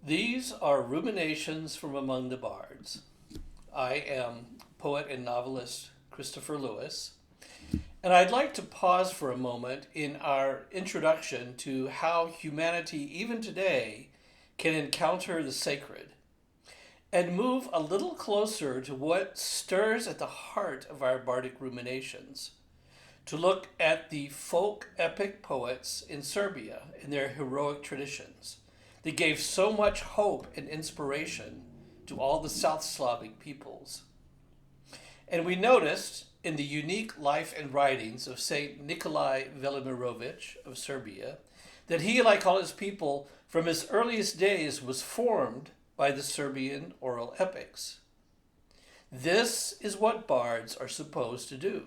These are Ruminations from Among the Bards. I am poet and novelist Christopher Lewis, and I'd like to pause for a moment in our introduction to how humanity, even today, can encounter the sacred and move a little closer to what stirs at the heart of our bardic ruminations. To look at the folk epic poets in Serbia and their heroic traditions that gave so much hope and inspiration to all the South Slavic peoples. And we noticed in the unique life and writings of Saint Nikolai Velimirovich of Serbia that he, like all his people, from his earliest days was formed by the Serbian oral epics. This is what bards are supposed to do.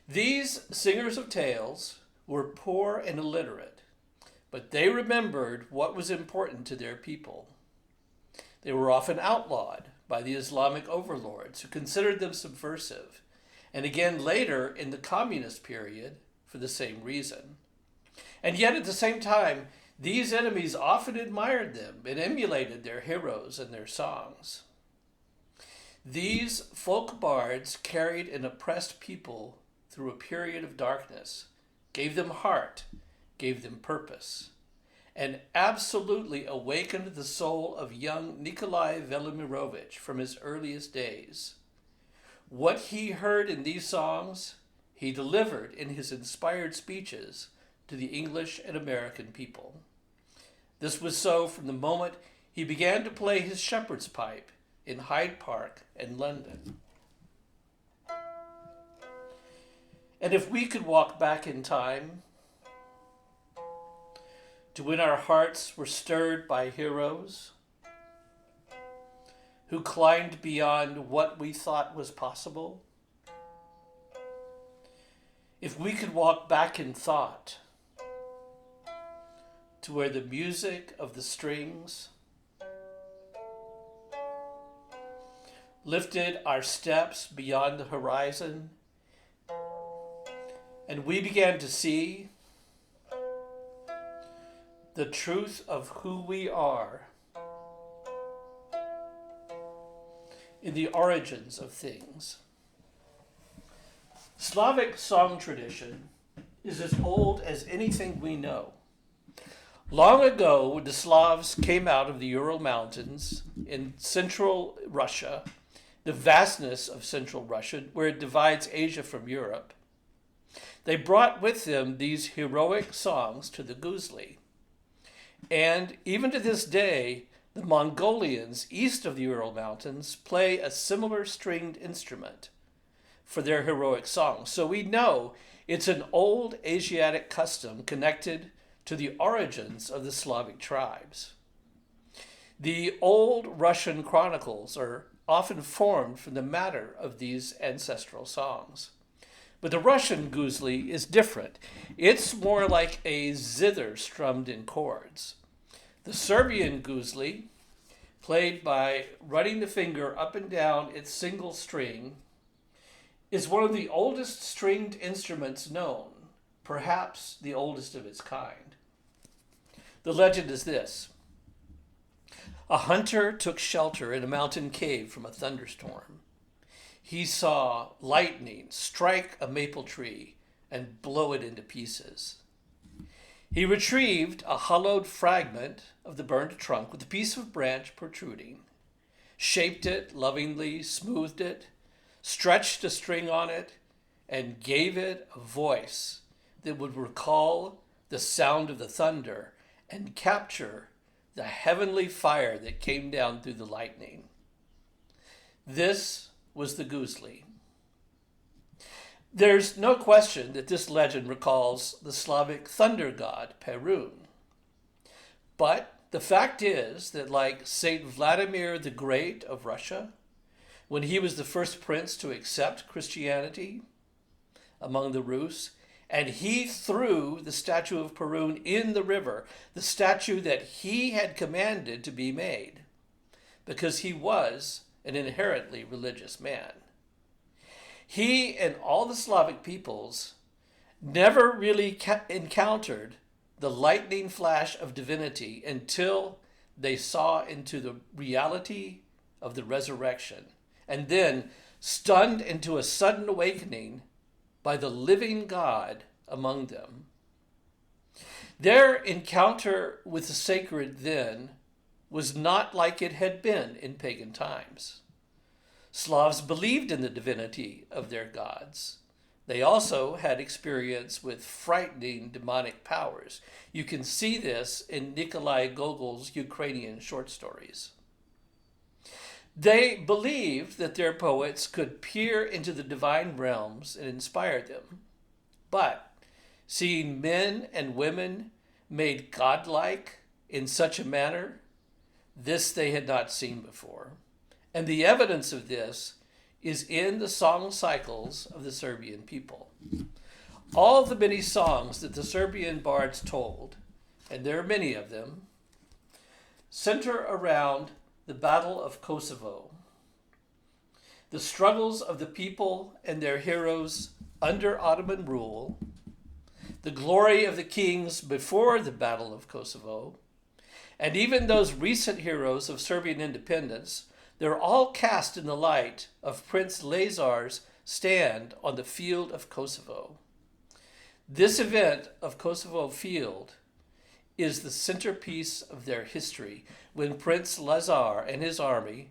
These singers of tales were poor and illiterate, but they remembered what was important to their people. They were often outlawed by the Islamic overlords who considered them subversive, and again later in the communist period for the same reason. And yet at the same time, these enemies often admired them and emulated their heroes and their songs. These folk bards carried an oppressed people through a period of darkness, gave them heart, gave them purpose, and absolutely awakened the soul of young Nikolai Velimirovich from his earliest days. What he heard in these songs, he delivered in his inspired speeches to the English and American people. This was so from the moment he began to play his shepherd's pipe in Hyde Park and London. And if we could walk back in time to when our hearts were stirred by heroes who climbed beyond what we thought was possible, if we could walk back in thought to where the music of the strings lifted our steps beyond the horizon, and we began to see the truth of who we are in the origins of things. Slavic song tradition is as old as anything we know. Long ago, when the Slavs came out of the Ural Mountains in central Russia, the vastness of central Russia, where it divides Asia from Europe, they brought with them these heroic songs to the guzli. And even to this day, the Mongolians east of the Ural Mountains play a similar stringed instrument for their heroic songs. So we know it's an old Asiatic custom connected to the origins of the Slavic tribes. The old Russian chronicles are often formed from the matter of these ancestral songs. But the Russian guzli is different. It's more like a zither strummed in chords. The Serbian guzli, played by running the finger up and down its single string, is one of the oldest stringed instruments known, perhaps the oldest of its kind. The legend is this: a hunter took shelter in a mountain cave from a thunderstorm. He saw lightning strike a maple tree and blow it into pieces. He retrieved a hollowed fragment of the burned trunk with a piece of branch protruding, shaped it lovingly, smoothed it, stretched a string on it, and gave it a voice that would recall the sound of the thunder and capture the heavenly fire that came down through the lightning. This was the guzli. There's no question that this legend recalls the Slavic thunder god Perun. But the fact is that, like Saint Vladimir the Great of Russia, when he was the first prince to accept Christianity among the Rus, and he threw the statue of Perun in the river, the statue that he had commanded to be made, because he was an inherently religious man. He and all the Slavic peoples never really encountered the lightning flash of divinity until they saw into the reality of the resurrection, and then stunned into a sudden awakening by the living God among them. Their encounter with the sacred then was not like it had been in pagan times. Slavs believed in the divinity of their gods. They also had experience with frightening demonic powers. You can see this in Nikolai Gogol's Ukrainian short stories. They believed that their poets could peer into the divine realms and inspire them. But seeing men and women made godlike in such a manner, this they had not seen before. And the evidence of this is in the song cycles of the Serbian people. All the many songs that the Serbian bards told, and there are many of them, center around the Battle of Kosovo, the struggles of the people and their heroes under Ottoman rule, the glory of the kings before the Battle of Kosovo, and even those recent heroes of Serbian independence. They're all cast in the light of Prince Lazar's stand on the field of Kosovo. This event of Kosovo Field is the centerpiece of their history, when Prince Lazar and his army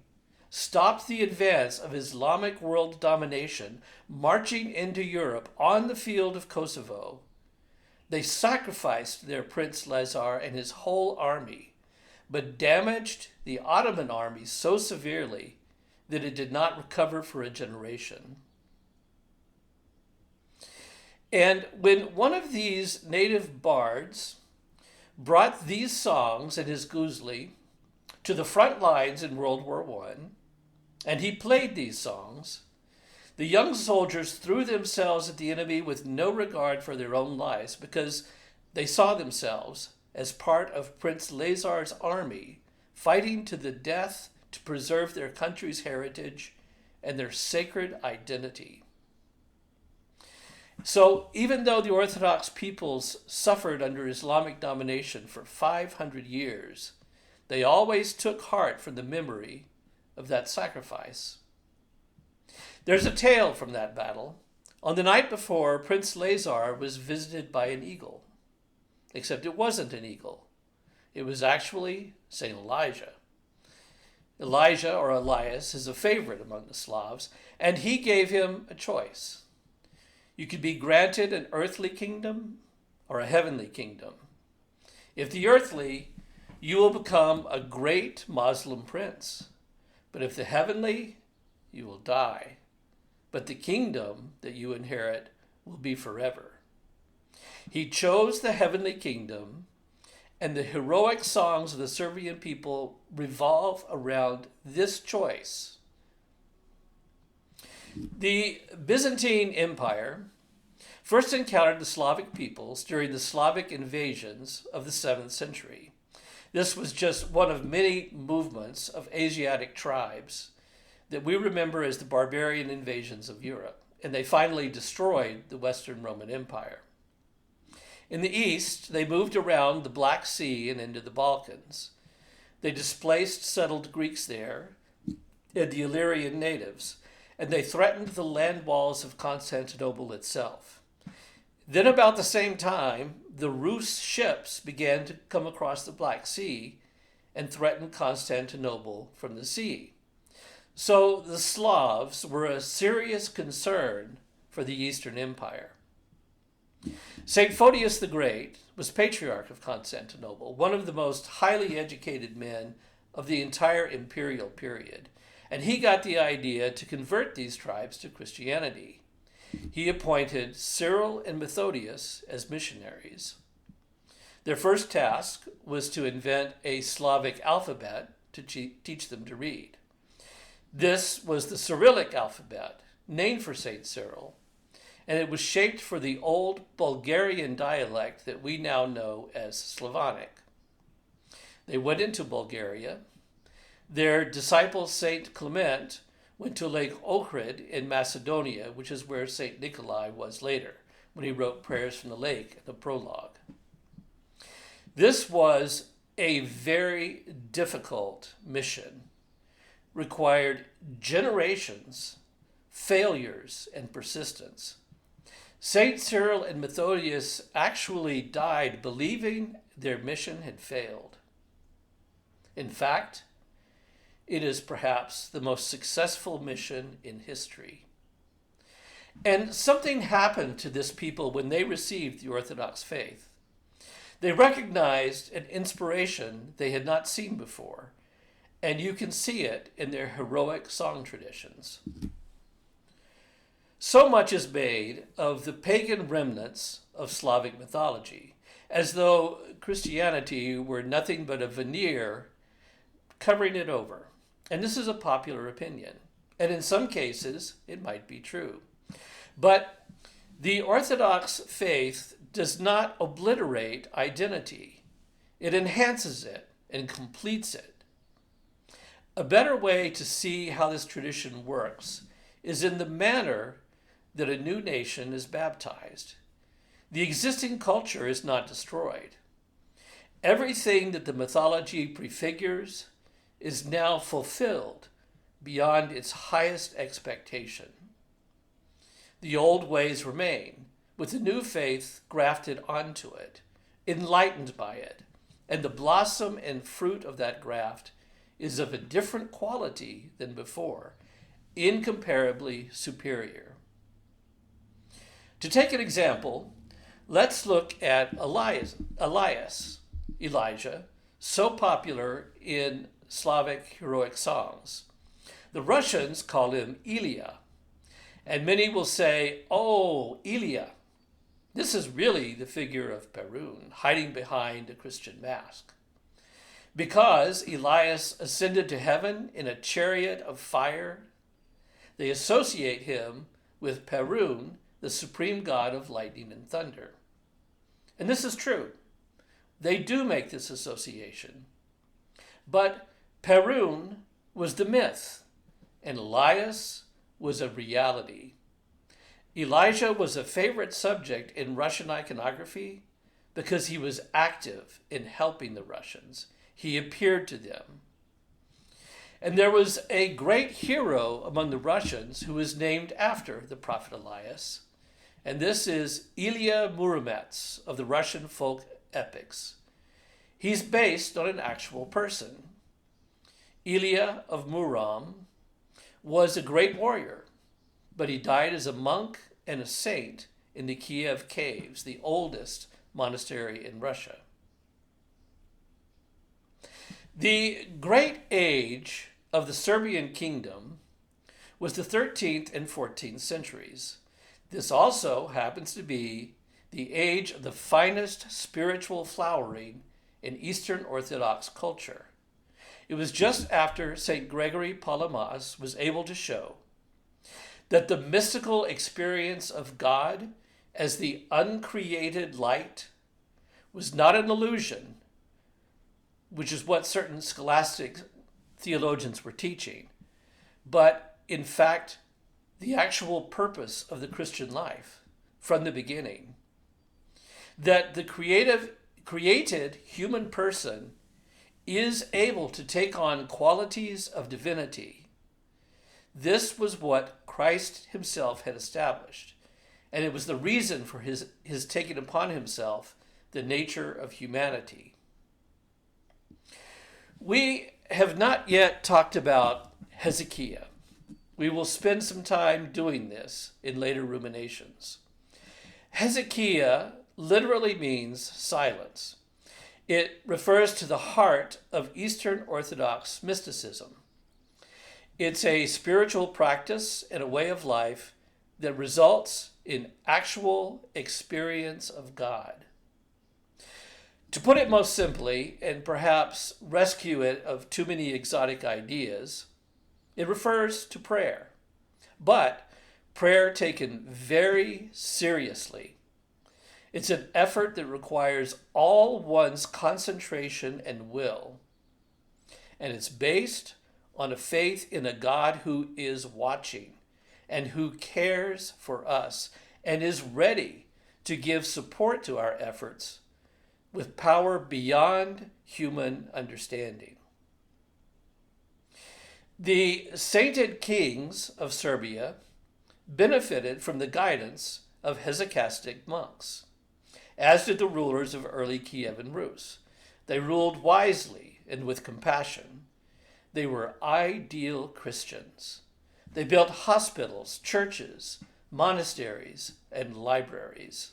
stopped the advance of Islamic world domination, marching into Europe on the field of Kosovo. They sacrificed their Prince Lazar and his whole army, but damaged the Ottoman army so severely that it did not recover for a generation. And when one of these native bards brought these songs and his guzli to the front lines in World War I, and he played these songs, the young soldiers threw themselves at the enemy with no regard for their own lives, because they saw themselves as part of Prince Lazar's army, fighting to the death to preserve their country's heritage and their sacred identity. So even though the Orthodox peoples suffered under Islamic domination for 500 years, they always took heart from the memory of that sacrifice. There's a tale from that battle. On the night before, Prince Lazar was visited by an eagle. Except it wasn't an eagle. It was actually St. Elijah. Elijah, or Elias, is a favorite among the Slavs, and he gave him a choice. You could be granted an earthly kingdom or a heavenly kingdom. If the earthly, you will become a great Muslim prince. But if the heavenly, you will die. But the kingdom that you inherit will be forever. He chose the heavenly kingdom, and the heroic songs of the Serbian people revolve around this choice. The Byzantine Empire first encountered the Slavic peoples during the Slavic invasions of the 7th century. This was just one of many movements of Asiatic tribes that we remember as the barbarian invasions of Europe, and they finally destroyed the Western Roman Empire. In the east, they moved around the Black Sea and into the Balkans. They displaced settled Greeks there and the Illyrian natives, and they threatened the land walls of Constantinople itself. Then about the same time, the Rus ships began to come across the Black Sea and threaten Constantinople from the sea. So the Slavs were a serious concern for the Eastern Empire. St. Photius the Great was Patriarch of Constantinople, one of the most highly educated men of the entire imperial period, and he got the idea to convert these tribes to Christianity. He appointed Cyril and Methodius as missionaries. Their first task was to invent a Slavic alphabet to teach them to read. This was the Cyrillic alphabet, named for St. Cyril, and it was shaped for the old Bulgarian dialect that we now know as Slavonic. They went into Bulgaria. Their disciple St. Clement went to Lake Ohrid in Macedonia, which is where St. Nikolai was later, when he wrote Prayers from the Lake, the prologue. This was a very difficult mission, required generations, failures, and persistence. Saint Cyril and Methodius actually died believing their mission had failed. In fact, it is perhaps the most successful mission in history. And something happened to this people when they received the Orthodox faith. They recognized an inspiration they had not seen before, and you can see it in their heroic song traditions. So much is made of the pagan remnants of Slavic mythology, as though Christianity were nothing but a veneer covering it over. And this is a popular opinion. And in some cases, it might be true. But the Orthodox faith does not obliterate identity. It enhances it and completes it. A better way to see how this tradition works is in the manner that a new nation is baptized. The existing culture is not destroyed. Everything that the mythology prefigures is now fulfilled beyond its highest expectation. The old ways remain, with the new faith grafted onto it, enlightened by it, and the blossom and fruit of that graft is of a different quality than before, incomparably superior. To take an example, let's look at Elijah, so popular in Slavic heroic songs. The Russians call him Ilya, and many will say, "Oh, Ilya." This is really the figure of Perun, hiding behind a Christian mask. Because Elias ascended to heaven in a chariot of fire, they associate him with Perun, the supreme god of lightning and thunder. And this is true. They do make this association. But Perun was the myth, and Elias was a reality. Elijah was a favorite subject in Russian iconography because he was active in helping the Russians. He appeared to them. And there was a great hero among the Russians who was named after the prophet Elias, and this is Ilya Muromets of the Russian folk epics. He's based on an actual person. Ilya of Murom was a great warrior, but he died as a monk and a saint in the Kiev caves, the oldest monastery in Russia. The great age of the Serbian kingdom was the 13th and 14th centuries. This also happens to be the age of the finest spiritual flowering in Eastern Orthodox culture. It was just after St. Gregory Palamas was able to show that the mystical experience of God as the uncreated light was not an illusion, which is what certain scholastic theologians were teaching, but in fact, the actual purpose of the Christian life from the beginning. That the created human person is able to take on qualities of divinity. This was what Christ himself had established, and it was the reason for his taking upon himself the nature of humanity. We have not yet talked about Hezekiah. We will spend some time doing this in later ruminations. Hezekiah literally means silence. It refers to the heart of Eastern Orthodox mysticism. It's a spiritual practice and a way of life that results in actual experience of God. To put it most simply, and perhaps rescue it of too many exotic ideas, it refers to prayer, but prayer taken very seriously. It's an effort that requires all one's concentration and will, and it's based on a faith in a God who is watching and who cares for us and is ready to give support to our efforts with power beyond human understanding. The sainted kings of Serbia benefited from the guidance of hesychastic monks, as did the rulers of early Kievan Rus. They ruled wisely and with compassion. They were ideal Christians. They built hospitals, churches, monasteries, and libraries.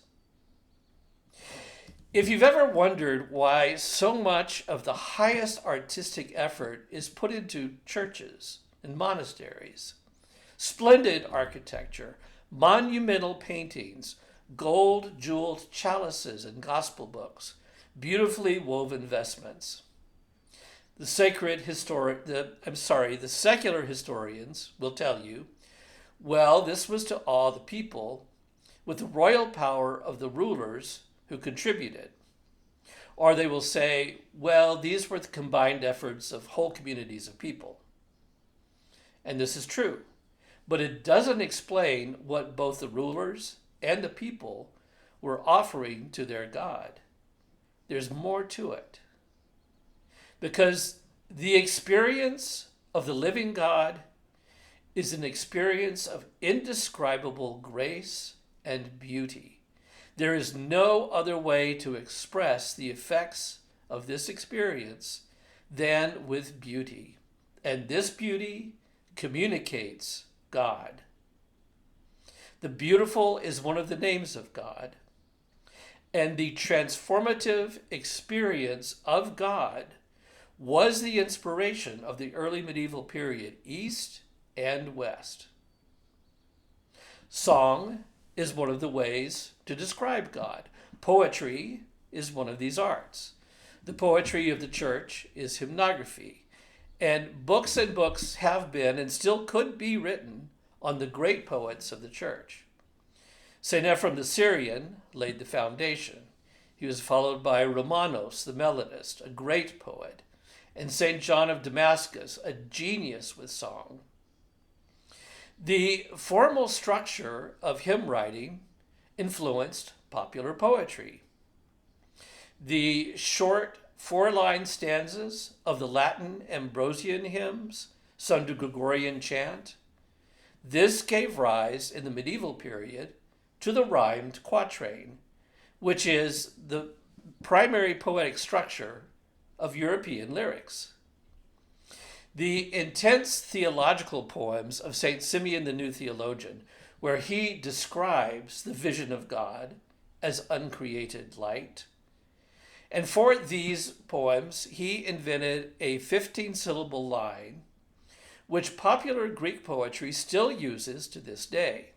If you've ever wondered why so much of the highest artistic effort is put into churches and monasteries, splendid architecture, monumental paintings, gold-jeweled chalices and gospel books, beautifully woven vestments, the secular historians will tell you, well, this was to awe the people with the royal power of the rulers who contributed. Or they will say, well, these were the combined efforts of whole communities of people. And this is true, but it doesn't explain what both the rulers and the people were offering to their God. There's more to it. Because the experience of the living God is an experience of indescribable grace and beauty. There is no other way to express the effects of this experience than with beauty. And this beauty communicates God. The beautiful is one of the names of God. And the transformative experience of God was the inspiration of the early medieval period, East and West. Song is one of the ways to describe God. Poetry is one of these arts. The poetry of the church is hymnography. And books have been and still could be written on the great poets of the church. St. Ephrem the Syrian laid the foundation. He was followed by Romanos the Melodist, a great poet, and St. John of Damascus, a genius with song. The formal structure of hymn writing influenced popular poetry. The short 4-line stanzas of the Latin Ambrosian hymns, sung to Gregorian chant, this gave rise in the medieval period to the rhymed quatrain, which is the primary poetic structure of European lyrics. The intense theological poems of St. Simeon the New Theologian, where he describes the vision of God as uncreated light. And for these poems, he invented a 15-syllable line, which popular Greek poetry still uses to this day.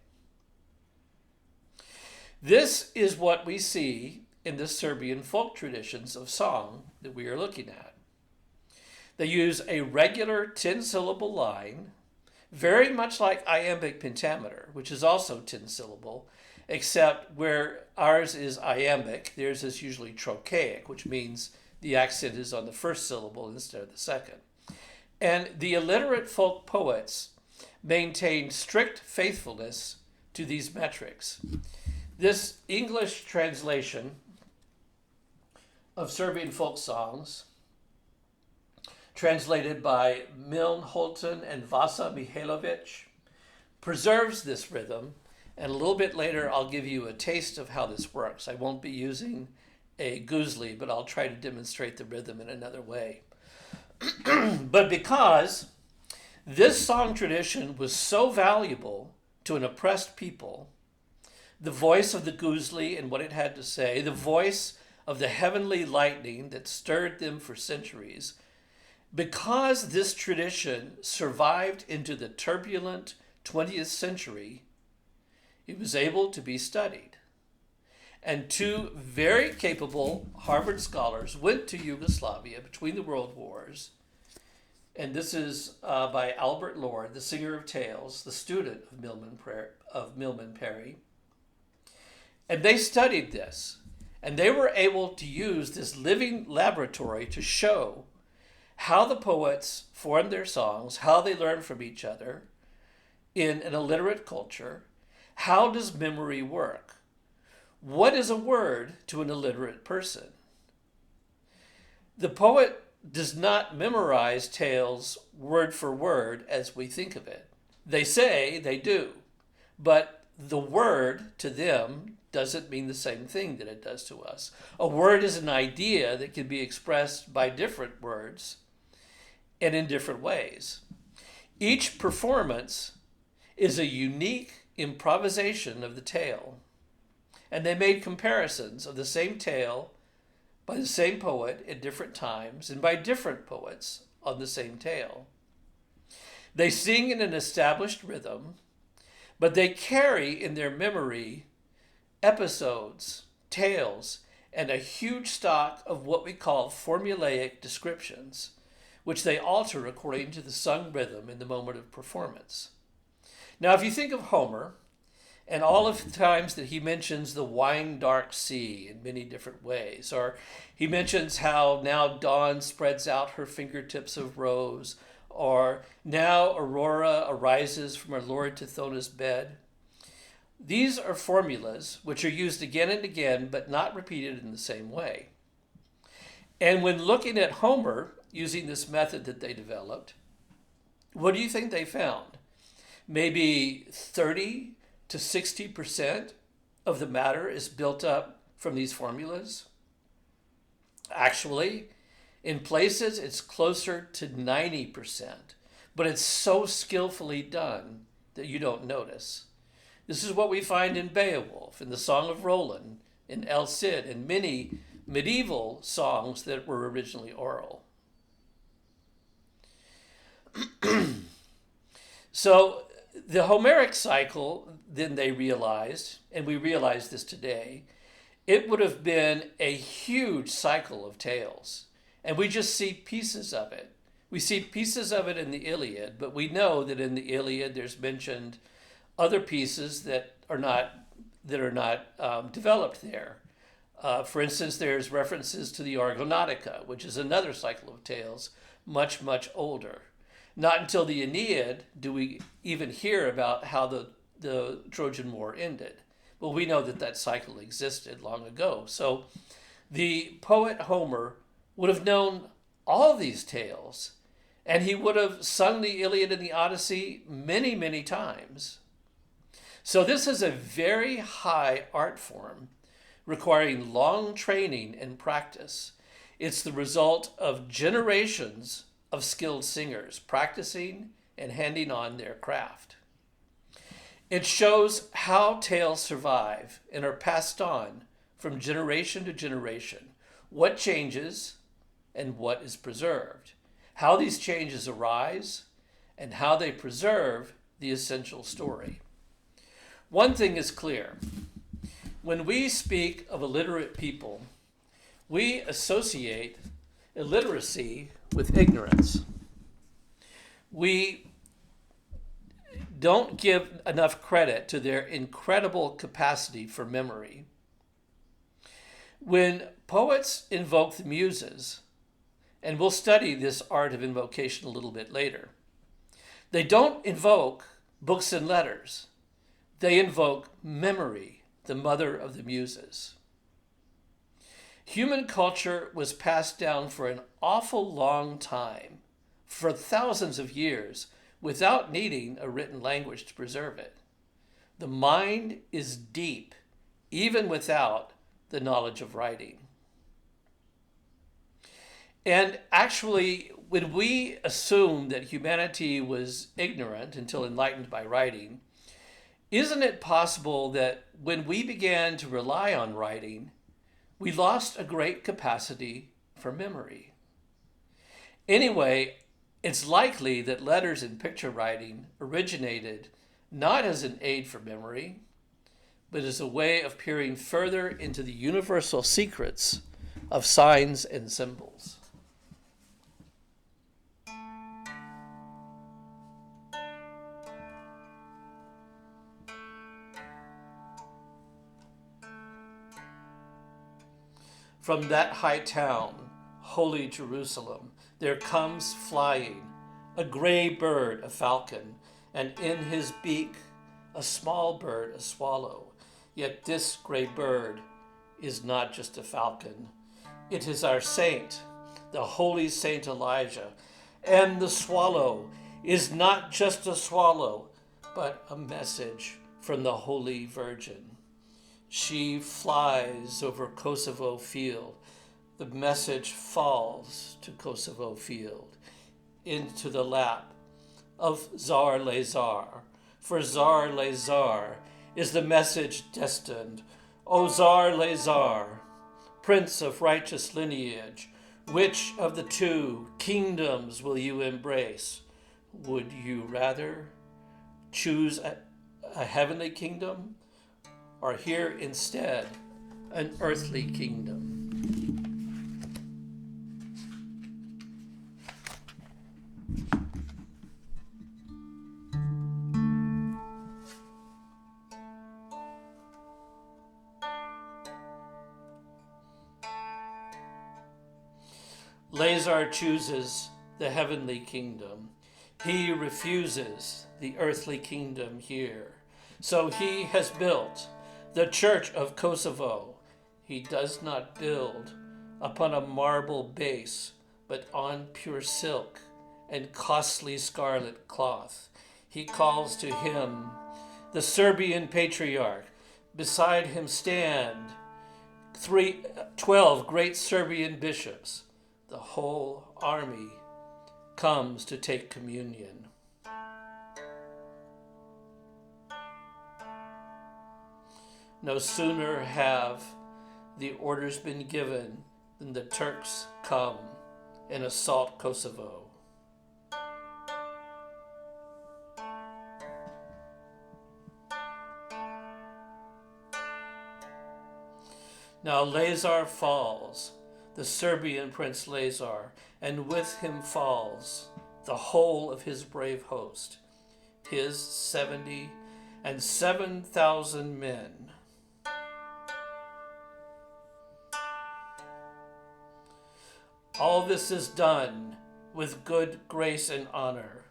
This is what we see in the Serbian folk traditions of song that we are looking at. They use a regular 10-syllable line, very much like iambic pentameter, which is also 10-syllable, except where ours is iambic, theirs is usually trochaic, which means the accent is on the first syllable instead of the second. And the illiterate folk poets maintained strict faithfulness to these metrics. This English translation of Serbian folk songs, translated by Milne Holton and Vasa Mihailovic, preserves this rhythm, and a little bit later I'll give you a taste of how this works. I won't be using a guzli, but I'll try to demonstrate the rhythm in another way. But because this song tradition was so valuable to an oppressed people, the voice of the guzli and what it had to say, the voice of the heavenly lightning that stirred them for centuries, because this tradition survived into the turbulent 20th century, it was able to be studied. And two very capable Harvard scholars went to Yugoslavia between the world wars. And this is by Albert Lord, the singer of tales, the student of Milman Parry. And they studied this. And they were able to use this living laboratory to show how the poets formed their songs, how they learned from each other in an illiterate culture. How does memory work? What is a word to an illiterate person? The poet does not memorize tales word for word as we think of it. They say they do, but the word to them doesn't mean the same thing that it does to us. A word is an idea that can be expressed by different words and in different ways. Each performance is a unique improvisation of the tale, and they made comparisons of the same tale by the same poet at different times and by different poets on the same tale. They sing in an established rhythm, but they carry in their memory episodes, tales, and a huge stock of what we call formulaic descriptions, which they alter according to the sung rhythm in the moment of performance. Now, if you think of Homer, and all of the times that he mentions the wine-dark sea in many different ways, or he mentions how now dawn spreads out her fingertips of rose, or now Aurora arises from her Lord Tithonus' bed. These are formulas which are used again and again, but not repeated in the same way. And when looking at Homer, using this method that they developed, what do you think they found? Maybe 30 to 60% of the matter is built up from these formulas. Actually, in places it's closer to 90%, but it's so skillfully done that you don't notice. This is what we find in Beowulf, in the Song of Roland, in El Cid, and many medieval songs that were originally oral. So the Homeric cycle, then they realized, and we realize this today, it would have been a huge cycle of tales. And we just see pieces of it. We see pieces of it in the Iliad, but we know that in the Iliad there's mentioned other pieces that are not developed there. For instance, there's references to the Argonautica, which is another cycle of tales, much, much older. Not until the Aeneid do we even hear about how the Trojan War ended. Well, we know that that cycle existed long ago. So the poet Homer would have known all these tales, and he would have sung the Iliad and the Odyssey many, many times. So this is a very high art form requiring long training and practice. It's the result of generations of skilled singers practicing and handing on their craft. It shows how tales survive and are passed on from generation to generation, what changes and what is preserved, how these changes arise, and how they preserve the essential story. One thing is clear. When we speak of illiterate people, we associate illiteracy with ignorance. We don't give enough credit to their incredible capacity for memory. When poets invoke the muses, and we'll study this art of invocation a little bit later, they don't invoke books and letters. They invoke memory, the mother of the muses. Human culture was passed down for an awful long time, for thousands of years, without needing a written language to preserve it. The mind is deep, even without the knowledge of writing. And actually, when we assume that humanity was ignorant until enlightened by writing, isn't it possible that when we began to rely on writing, we lost a great capacity for memory? Anyway, it's likely that letters and picture writing originated not as an aid for memory, but as a way of peering further into the universal secrets of signs and symbols. From that high town, holy Jerusalem, there comes flying a gray bird, a falcon, and in his beak a small bird, a swallow. Yet this gray bird is not just a falcon. It is our saint, the holy Saint Elijah. And the swallow is not just a swallow, but a message from the Holy Virgin. She flies over Kosovo field. The message falls to Kosovo field, into the lap of Tsar Lazar. For Tsar Lazar is the message destined. O Tsar Lazar, prince of righteous lineage, which of the two kingdoms will you embrace? Would you rather choose a heavenly kingdom, or here instead an earthly kingdom? Lazar chooses the heavenly kingdom. He refuses the earthly kingdom here. So he has built the Church of Kosovo. He does not build upon a marble base, but on pure silk and costly scarlet cloth. He calls to him the Serbian patriarch. Beside him stand 12 great Serbian bishops. The whole army comes to take communion. No sooner have the orders been given than the Turks come and assault Kosovo. Now Lazar falls, the Serbian Prince Lazar, and with him falls the whole of his brave host, his 77,000 men. All this is done with good grace and honor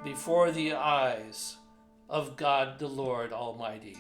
before the eyes of God the Lord Almighty.